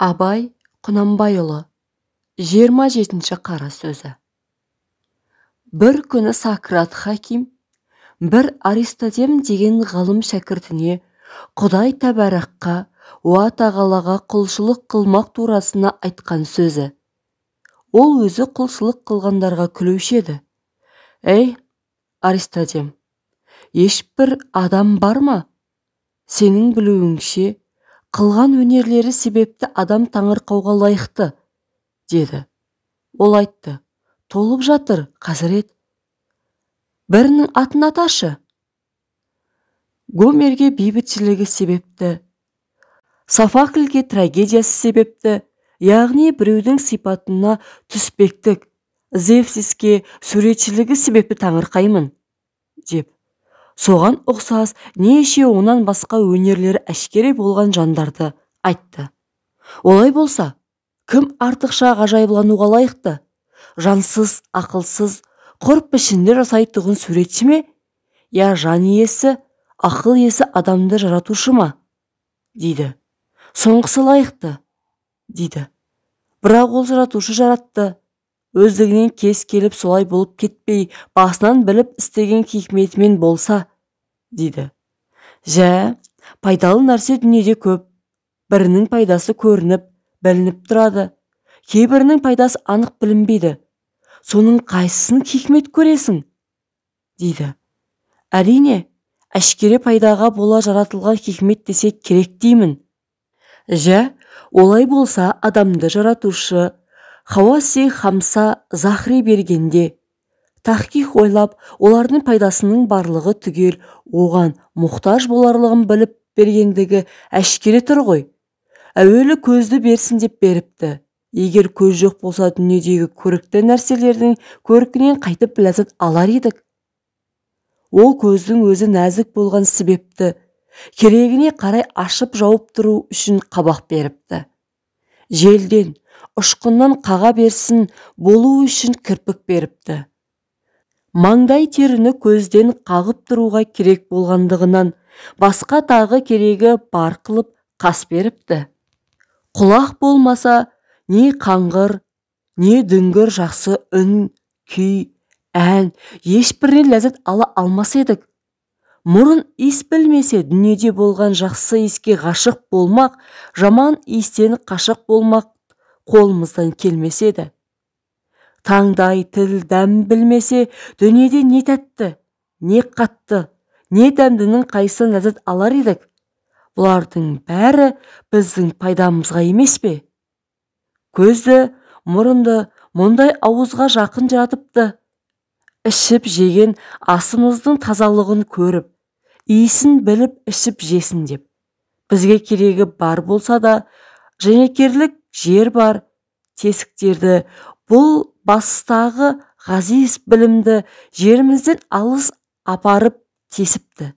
Абай Құнанбайұлы 27-ші қара сөзі. Бір күні Сократ хаким бір Аристотем деген ғалым шәкіртіне Құдай тәбәрәкқа уа тағалаға құлшылық қылмақ турасына айтқан сөзі. Ол өзі құлшылық қылғандарға күлуші еді. Ей, Аристотем, ешбір адам бар ма? Сенің білуіңше, қылған өнерлері себепті адам таңырқауға лайықты, деді. Ол айтты, толып жатыр, Хазірет. Бірінің атын аташы. Гомерге бейбітшілігі себепті, Софокльге трагедиясы себепті, яғни біреудің сипатына түспектік, Зевсиске суретшілігі себепті таңырқаймын, деп. Соған ұқсас неше онан басқа өнерлері әшкере болған жандарды айтты. Олай болса, кім артықша ғажайыплануға лайықты? Жансыз, ақылсыз, құр пішінде жасайтұғын суретші ме? Я жан иесі, ақыл иесі адамды жаратушы ма? Дейді. Соңғысы лайықты, дейді. Бірақ ол жаратушы жаратты. Өздігінен кез келіп солай болып кетпей, басынан біліп істеген хикметімен болса, дейді. Жә, пайдалы нәрсе дүниеде көп. Бірінің пайдасы көрініп, білініп тұрады. Кейбірінің пайдасы анық білінбейді. Соның қайсысын хикмет көресің? Дейді. Әрине, әшкере пайдаға бола жаратылған хикмет десек керек деймін. Жә, олай болса адамды жаратушы Хауаси Хамса Захри бергенде, тахқиқ ойлап, олардың пайдасының барлығы түгел оған мұқтаж боларлығын біліп бергендігі әшкере тұр ғой. Әуелі көзді берсін деп беріпті. Егер көз жоқ болса дүниедегі көрікті нәрселердің көркінен қайтып ләззат алар едік. Ол көздің өзі нәзік болған себепті, керегіне қарай ашып жауып тұру үшін қабақ беріпті. Желден, ұшқыннан қаға берсін болу үшін кірпік беріпті. Маңдай теріні көзден қағып тұруға керек болғандығынан басқа тағы керегі бар қылып қас беріпті. Құлақ болмаса, не қаңғыр, не дүңгір жақсы үн, күй, ән, ешбірінен ләззат ала алмас едік. Мұрын иіс білмесе, дүниеде болған жақсы иіске ғашық болмақ, жаман иістен қашық болмақ қолымыздан келмес еді. Таңдай тіл дәм білмесе, дүниеде не тәтті, не қатты, не дәмдінің қайсысын ләззат алар едік. Бұлардың бәрі біздің пайдамызға емес пе? Көзді, мұрынды мұндай ауызға жақын жаратыпты. Ішіп жеген асымыздың тазалығын көріп, иісін біліп ішіп жесін деп. Бізге керегі бар болса да, женекерлік жер бар, тесіктерді бұл бастағы ғазиз білімді жерімізден алыс апарып тесіпті.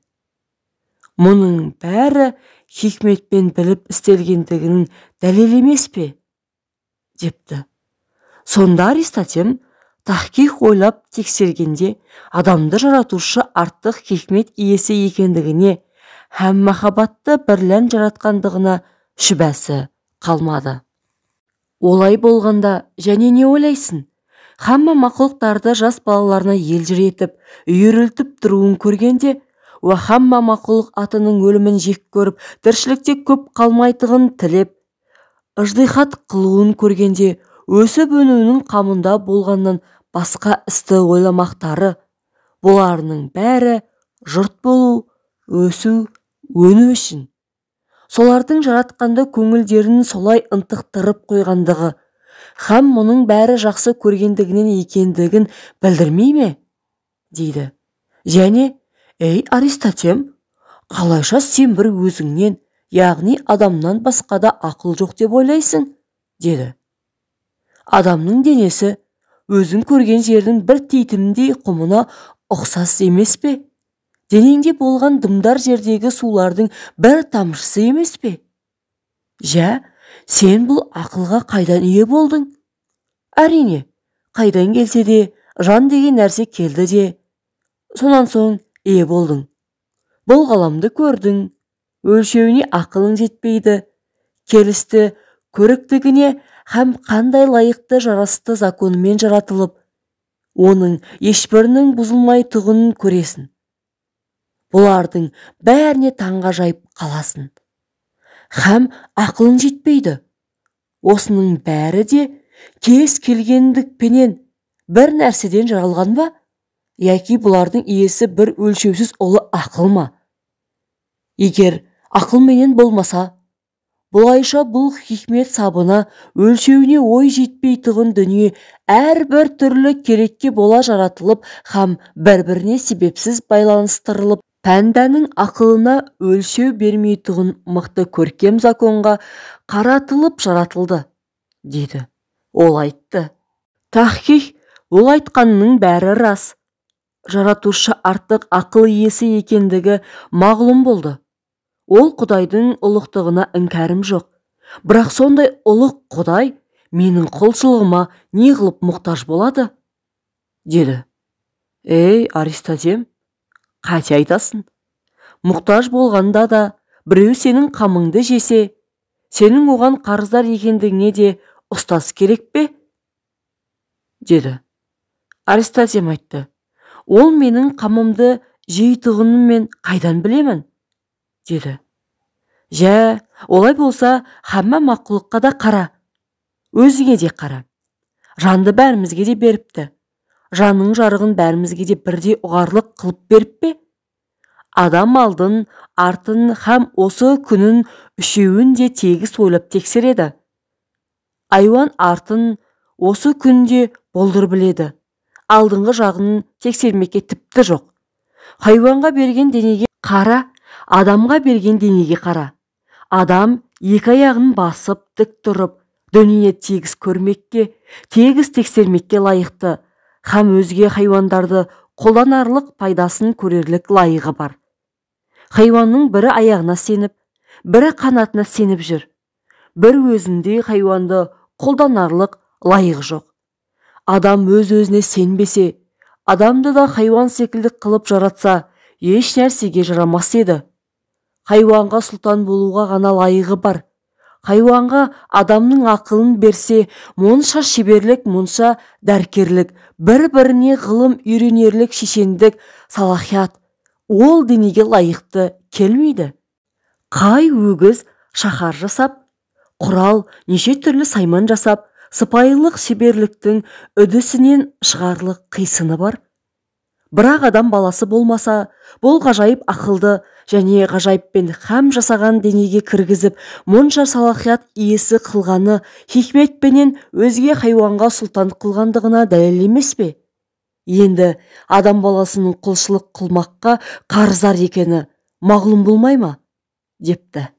Мұның бәрі хикметпен біліп істелгендігінің дәлел емес пе? Депті. Сонда Аристотем тахқиқ ойлап тексергенде адамды жаратушы артық хикмет иесі екендігіне һәм махаббатты бірлән жаратқандығына шүбәсі қалмады. Олай болғанда, және не ойлайсың? Хамма мақұлықтарды жас балаларына елжіретіп, үйірілтіп тұруын көргенде, уа хамма мақұлық атының өлімін жек көріп, тіршілікте көп қалмайтығын тілеп, ыждихат қылуын көргенде, өсіп өнуінің қамында болғаннан басқа істі ойламақтары, бұларының бәрі жұрт болу, өсу, өну үшін. Солардың жаратқанда көңілдерін солай ынтықтырып қойғандығы, һәм мұның бәрі жақсы көргендігінен екендігін білдірмей ме? Дейді. Және, ей Аристотем, қалайша сен бір өзіңнен, яғни адамнан басқада ақыл жоқ деп ойлайсың? Деді. Адамның денесі өзің көрген жердің бір титімдей құмына ұқсас емес пе? Денеңде болған дымдар жердегі сулардың бір тамшысы емес пе? Жә, сен бұл ақылға қайдан ие болдың? Әрине, қайдан келсе де, жан деген нәрсе келді де, сонан соң ие болдың. Бұл ғаламды көрдің, өлшеуіне ақылың жетпейді, келісті көріктігіне һәм қандай лайықты жарасты законымен жаратылып, оның ешбірінің бұзылмай тұғынын көресін. Бұлардың бәріне таңғажайып қаласың. Һәм ақылың жетпейді. Осының бәрі де кез келгендікпенен бір нәрседен жаралған ба? Яки бұлардың иесі бір өлшеусіз ұлы ақыл ма? Егер ақылменен болмаса, бұлайша бұл хикмет сабына өлшеуіне ой жетпей тұғын дүние әрбір түрлі керекке бола жаратылып, һәм бір-біріне себепсіз байланыстырылып, пәнданың ақылына өлшеу бермей тұғын мықты көркем законға қаратылып жаратылды, деді. Ол айтты. Тахқиқ, ол айтқанның бәрі рас. Жаратушы артық ақыл иесі екендігі мағлұм болды. Ол Құдайдың ұлықтығына іңкәрім жоқ. Бірақ сондай ұлық Құдай менің құлшылығыма не қылып мұқтаж болады? Деді. Ей, Аристотем, қате айтасың. Мұқтаж болғанда да біреу сенің қамыңды жесе, сенің оған қарыздар екендігіне де ұстаз керек пе? Деді. Аристотем айтты. Ол менің қамымды жейтұғынын мен қайдан білемін? Деді. Жә, олай болса, хамма мақұлыққа да қара. Өзіңе де қара. Жанды бәрімізге де беріпті. Жанның жарығын бәрімізге де бірдей ұғарлық қылып беріп пе? Адам алдын, артын һәм осы күнін үшеуін де тегіс ойлап тексереді. Айуан артын осы күнде болдыр біледі. Алдыңғы жағын тексермекке тіпті жоқ. Хайуанға берген денеге қара, адамға берген денеге қара. Адам екі аяғын басып, тік тұрып, дүние тегіс көрмекке, тегіс тексермекке лайықты, һәм өзге хайуандарды қолданарлық пайдасын көрерлік лайығы бар. Хайуанның бірі аяғына сеніп, бірі қанатына сеніп жүр. Бір өзінде хайуанды қолданарлық лайығы жоқ. Адам өз-өзіне сенбесе, адамды да хайуан секілді қылып жаратса, еш нәрсеге жарамас еді. Хайуанға сұлтан болуға ғана лайығы бар. Хайуанға адамның ақылын берсе, мұнша шеберлік, мұнша дәркерлік, бір-біріне ғылым үйренерлік шешендік, салахият, ол денеге лайықты келмейді. Қай өгіз шаһар жасап, құрал неше түрлі сайман жасап, сыпайылық шеберліктің үдісінен шығарлық қисыны бар. Бірақ адам баласы болмаса, бұл ғажайып ақылды және ғажайыппен һәм жасаған денеге кіргізіп, мұнша салахият иесі қылғаны хикметпенен өзге хайуанға сұлтан қылғандығына дәлел емес пе? Енді адам баласының құлшылық қылмаққа қарыздар екені мағлұм болмай ма? Депті.